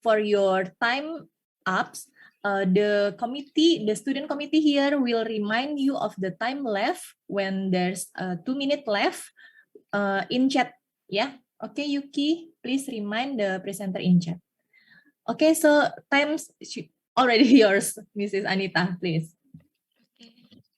for your time ups, the student committee here will remind you of the time left when there's 2 minutes left in chat. Yeah. Okay, Yuki, please remind the presenter in chat. Okay, so time's already yours, Mrs. Anita, please.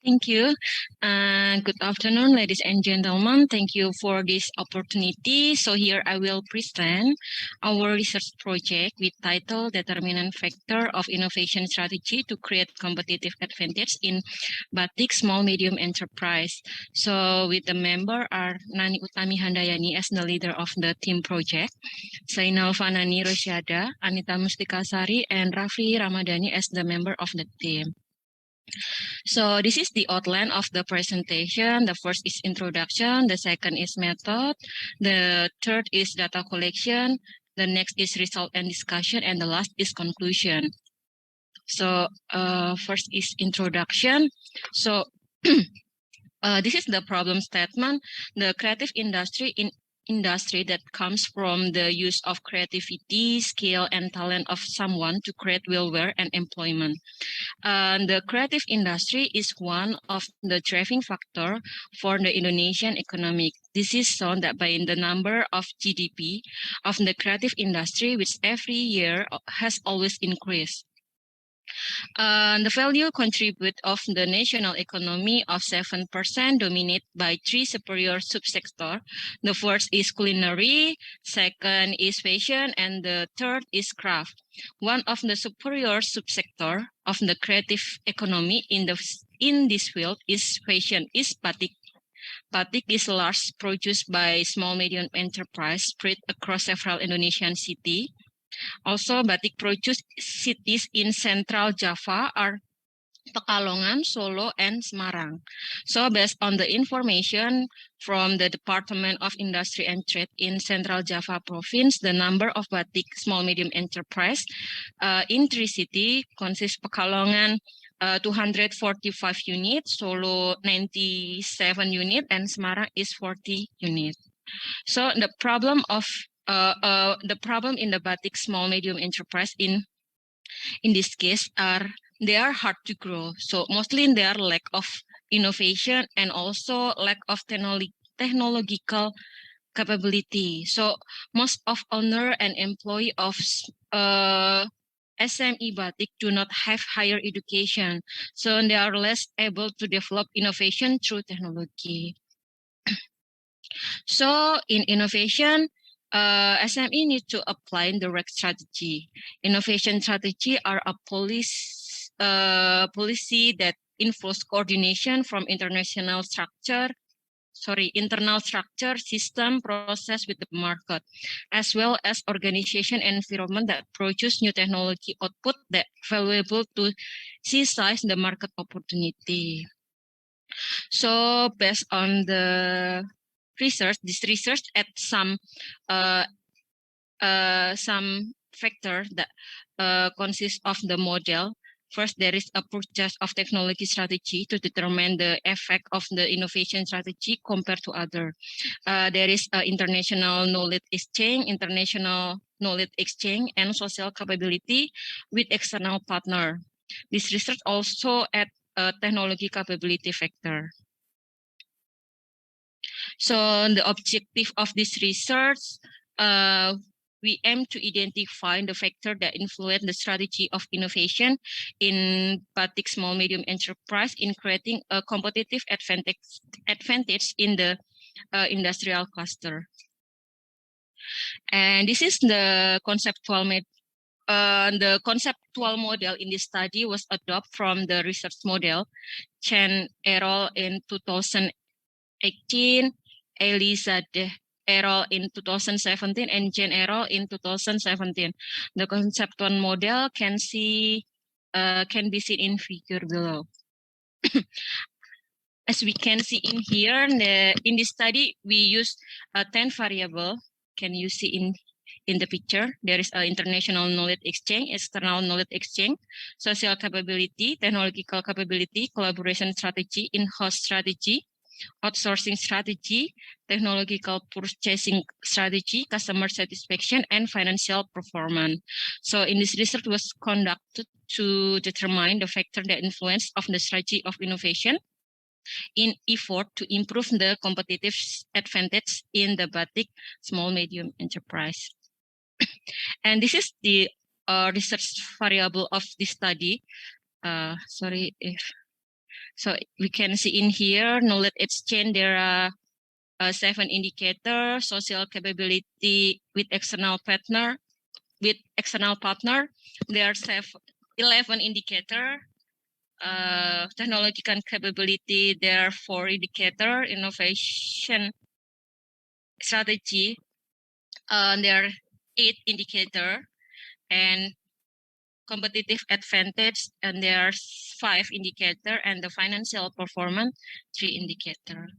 Thank you. Good afternoon, ladies and gentlemen. Thank you for this opportunity. So here I will present our research project with title Determinant Factor of Innovation Strategy to Create Competitive Advantage in Batik Small Medium Enterprise. So with the member are Nani Utami Handayani as the leader of the team project, Zainal Fanani Rosyada, Anita Mustikasari, and Raffi Ramadhani as the member of the team. So this is the outline of the presentation. The first is introduction, the second is method, the third is data collection, the next is result and discussion, and the last is conclusion. So first is introduction. So this is the problem statement. The creative industry that comes from the use of creativity, skill, and talent of someone to create welfare and employment. The creative industry is one of the driving factor for the Indonesian economic. This is shown that by the number of GDP of the creative industry, which every year has always increased. The value contribute of the national economy of 7%, dominated by 3 superior subsector. The first is culinary, second is fashion, and the third is craft. One of the superior subsector of the creative economy in this field is fashion, is batik. Batik is large produced by small medium enterprise spread across several Indonesian cities. Also, batik produced cities in Central Java are Pekalongan, Solo, and Semarang. So based on the information from the Department of Industry and Trade in Central Java Province, the number of batik small medium enterprise in 3 cities consists Pekalongan 245 units, Solo 97 units, and Semarang is 40 units. So the problem in the batik small medium enterprise in this case they are hard to grow. So mostly they are lack of innovation and also lack of technological capability. So most of owner and employee of SME batik do not have higher education. So they are less able to develop innovation through technology. So in innovation, SME need to apply the right strategy. Innovation strategy are a policy that involves coordination from internal structure, system, process with the market, as well as organization environment that produce new technology output that valuable to seize the market opportunity. So based on the research, this research at some factor that consists of the model. First, there is a purchase of technology strategy to determine the effect of the innovation strategy compared to other. There is international knowledge exchange, and social capability with external partner. This research also at a technology capability factor. So the objective of this research, we aim to identify the factor that influence the strategy of innovation in batik small medium enterprise in creating a competitive advantage in the industrial cluster. And this is the conceptual model in this study was adopted from the research model Chen et al. In 2018, Elizadeh et al. In 2017, and Jen et al. In 2017. The conceptual model can be seen in figure below. As we can see in here, in this study, we use 10 variable. Can you see in the picture? There is an international knowledge exchange, external knowledge exchange, social capability, technological capability, collaboration strategy, in-house strategy, outsourcing strategy, technological purchasing strategy, customer satisfaction, and financial performance. So in this research was conducted to determine the factor that influence of the strategy of innovation in effort to improve the competitive advantage in the batik small medium enterprise. And this is the research variable of this study. Sorry if so we can see in here knowledge exchange. There are 7 indicators: social capability with external partner. There are 11 indicators. Technological capability, there are 4 indicators. Innovation strategy, there are 8 indicators, and competitive advantage, and there are 5 indicators, and the financial performance 3 indicators.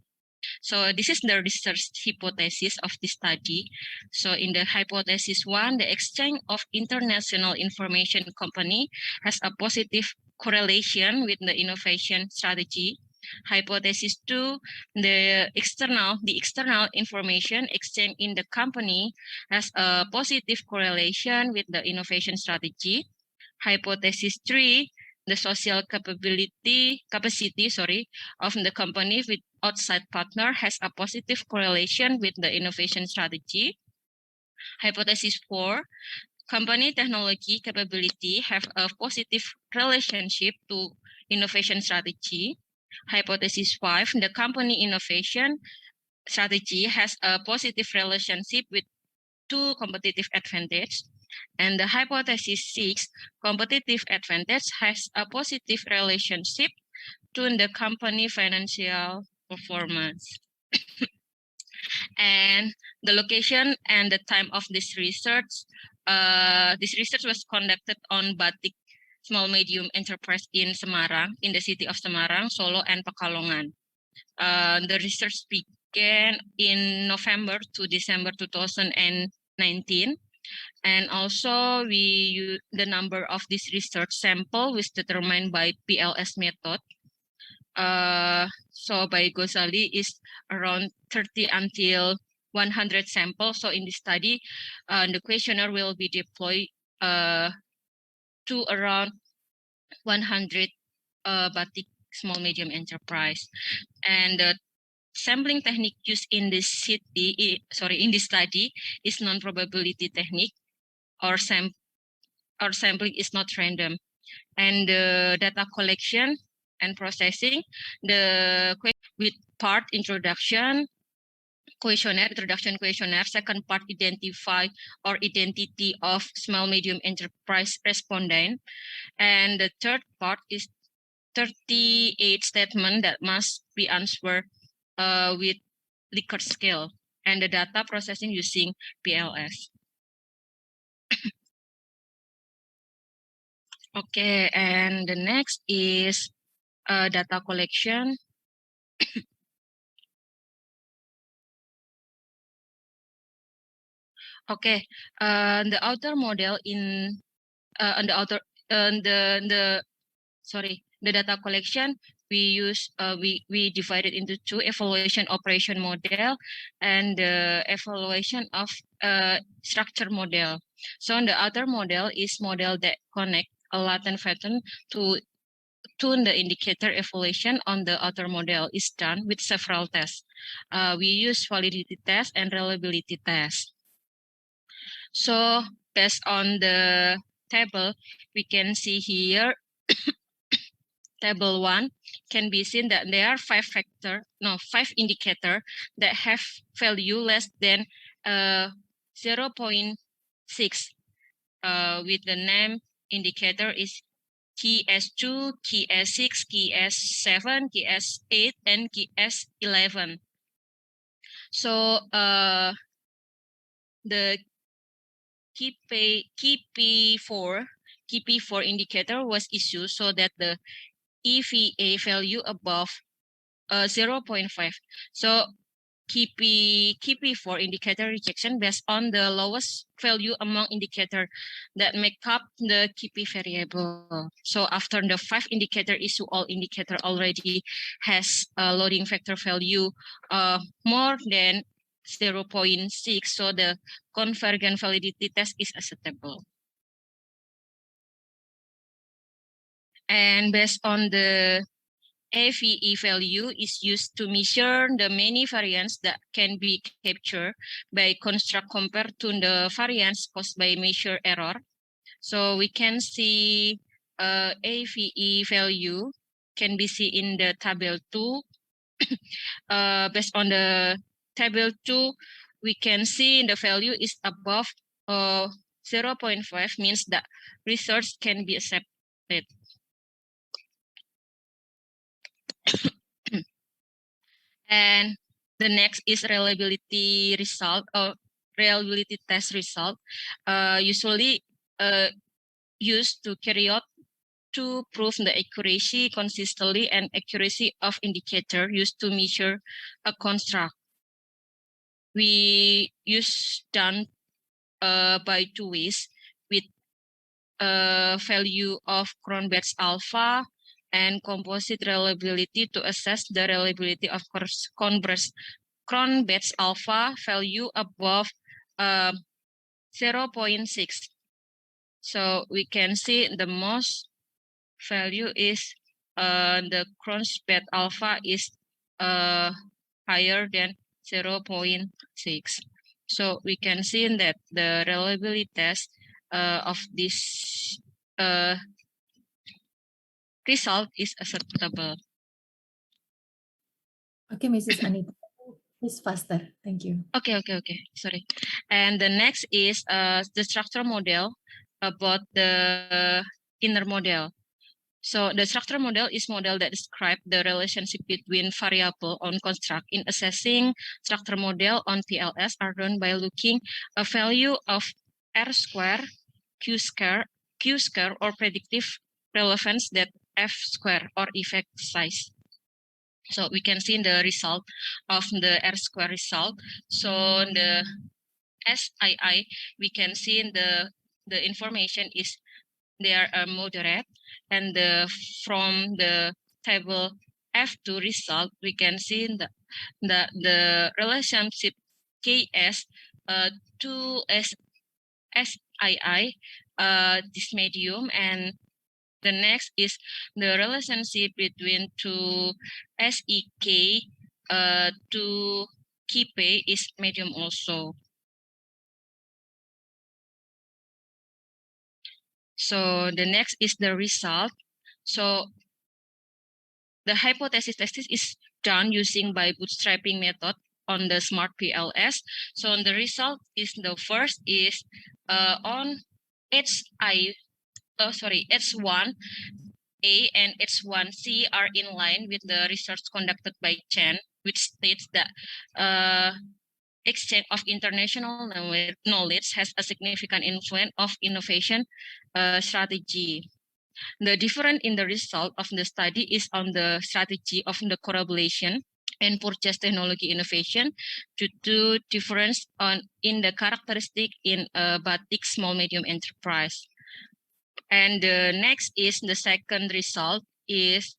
So this is the research hypothesis of this study. So in the hypothesis 1, the exchange of international information company has a positive correlation with the innovation strategy. Hypothesis 2, the external information exchange in the company has a positive correlation with the innovation strategy. Hypothesis 3, the social capacity of the company with outside partner has a positive correlation with the innovation strategy. Hypothesis 4, company technology capability have a positive relationship to innovation strategy. Hypothesis 5, the company innovation strategy has a positive relationship with 2 competitive advantage. And the hypothesis 6, competitive advantage has a positive relationship to the company financial performance. And the location and the time of this research was conducted on batik small medium enterprise in Semarang, in the city of Semarang, Solo, and Pekalongan. The research began in November to December 2019. And also the number of this research sample was determined by PLS method. So by Ghazali is around 30 until 100 samples. So in this study, the questionnaire will be deployed to around 100 batik small medium enterprise. And the sampling technique used in this study is non-probability technique, or sampling is not random. And the data collection and processing, with part introduction questionnaire, second part identify or identity of small medium enterprise respondent, and the third part is 38 statement that must be answered with Likert scale, and the data processing using PLS. Okay, and the next is data collection. Okay, the outer model in the data collection we use we divided into 2: evaluation operation model and the evaluation of structure model. So the outer model is model that connect a latent pattern to tune the indicator evaluation on the outer model is done with several tests. We use validity test and reliability test. So based on the table, we can see here table 1 can be seen that there are 5 indicators that have value less than 0.6 with the name indicator is KS2, KS6, KS7, KS8, and KS11. So the KP4 indicator was issued so that the EVA value above 0.5. So KP for indicator rejection based on the lowest value among indicator that make up the KP variable. So after the 5 indicator issue, all indicator already has a loading factor value more than 0.6. So the convergent validity test is acceptable. And based on the AVE value is used to measure the many variants that can be captured by construct compared to the variance caused by measure error. So we can see AVE value can be seen in the table 2. Based on the table 2, we can see the value is above 0.5 means that research can be accepted. And the next is reliability result or reliability test result. Usually used to carry out to prove the accuracy, consistency, and accuracy of indicator used to measure a construct. We use done by 2 ways with a value of Cronbach's alpha and composite reliability to assess the reliability of Cronbach's alpha value above 0.6. So we can see the most value is the Cronbach alpha is higher than 0.6. So we can see that the reliability test of this result is acceptable. Okay, Mrs. Anita, please faster. Thank you. Okay. Sorry. And the next is the structure model about the inner model. So the structure model is model that describe the relationship between variable on construct. In assessing structure model on PLS are done by looking a value of R square, Q square, or predictive relevance that F square or effect size. So we can see the result of the R square result. So the SII, we can see the information is they are moderate, and from the table F2 result, we can see the relationship KS to SII, this medium, and the next is the relationship between to SEK to KP is medium also. So the next is the result. So the hypothesis testing is done using by bootstrapping method on the smart PLS. So the result is the first is on H1A and H1C are in line with the research conducted by Chen, which states that exchange of international knowledge has a significant influence of innovation strategy. The difference in the result of the study is on the strategy of the collaboration and purchase technology innovation due to difference in the characteristic in a batik small medium enterprise. And the next is the second result is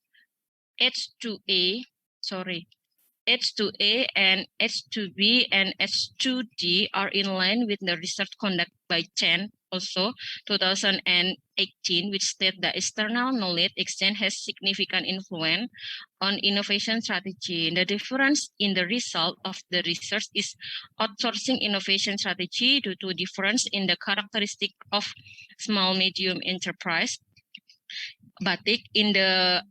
H2A and H2B and H2D are in line with the research conducted by Chen, also 2018, which state that external knowledge exchange has significant influence on innovation strategy. The difference in the result of the research is outsourcing innovation strategy due to difference in the characteristic of small medium enterprise. Batik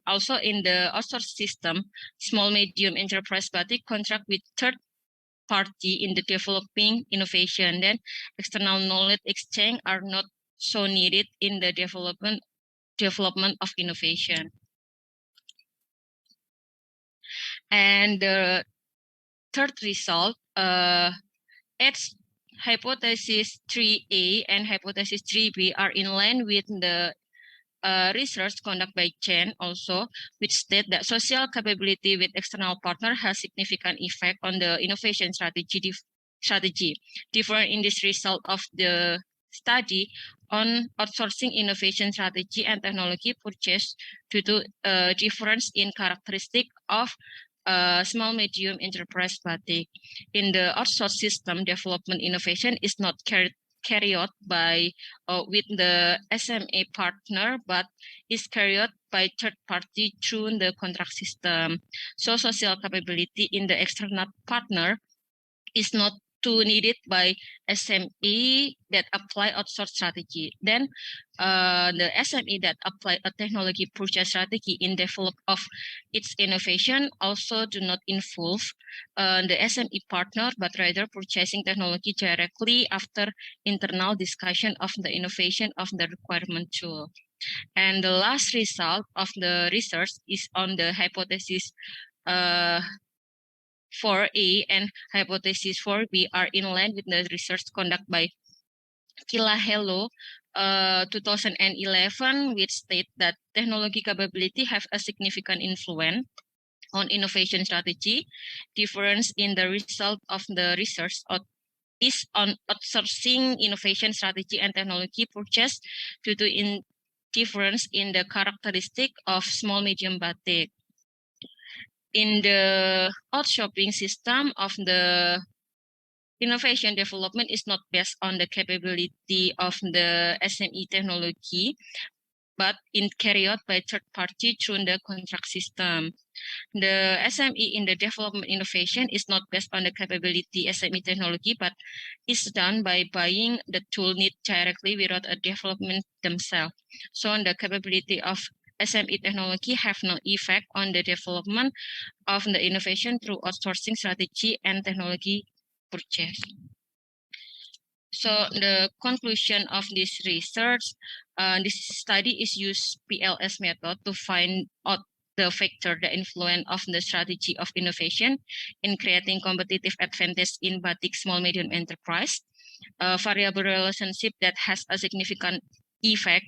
also in the outsource system, small medium enterprise Batik contract with third party in the developing innovation. Then external knowledge exchange are not so needed in the development of innovation. And the third result, its hypothesis 3A and hypothesis 3B are in line with the research conducted by Chen also, which state that social capability with external partner has significant effect on the innovation strategy. Different in this result of the study on outsourcing innovation strategy and technology purchase due to difference in characteristic of small medium enterprise batik. In the outsource system, development innovation is not carried out by with the SMA partner, but is carried out by third party through the contract system. So social capability in the external partner is not too needed by SME that apply outsource strategy. Then the SME that apply a technology purchase strategy in develop of its innovation also do not involve the SME partner, but rather purchasing technology directly after internal discussion of the innovation of the requirement tool. And the last result of the research is on the hypothesis 4A and hypothesis 4B are in line with the research conducted by Kilahelo 2011, which state that technology capability have a significant influence on innovation strategy. Difference in the result of the research is on outsourcing innovation strategy and technology purchase due to difference in the characteristic of small medium batik. In the outshopping system of the innovation development is not based on the capability of the SME technology, but carried out by third party through the contract system. The SME in the development innovation is not based on the capability SME technology, but is done by buying the tool need directly without a development themselves. So the capability of SME technology have no effect on the development of the innovation through outsourcing strategy and technology purchase. So the conclusion of this research, this study is use PLS method to find out the factor that influence of the strategy of innovation in creating competitive advantage in batik small medium enterprise. Variable relationship that has a significant effect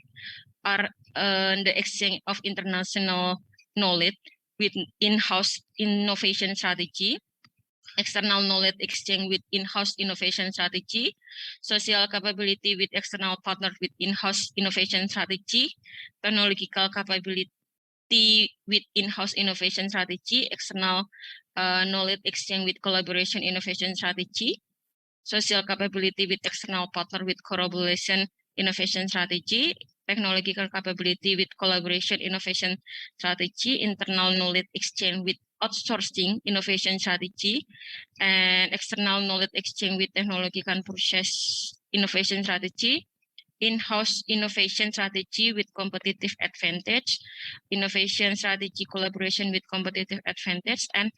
are the exchange of international knowledge with in-house innovation strategy, external knowledge exchange with in-house innovation strategy, social capability with external partner with in-house innovation strategy, technological capability with in-house innovation strategy, external knowledge exchange with collaboration innovation strategy, social capability with external partner with collaboration innovation strategy, technological capability with collaboration innovation strategy, internal knowledge exchange with outsourcing innovation strategy, and external knowledge exchange with technology and process innovation strategy, in-house innovation strategy with competitive advantage, innovation strategy collaboration with competitive advantage, and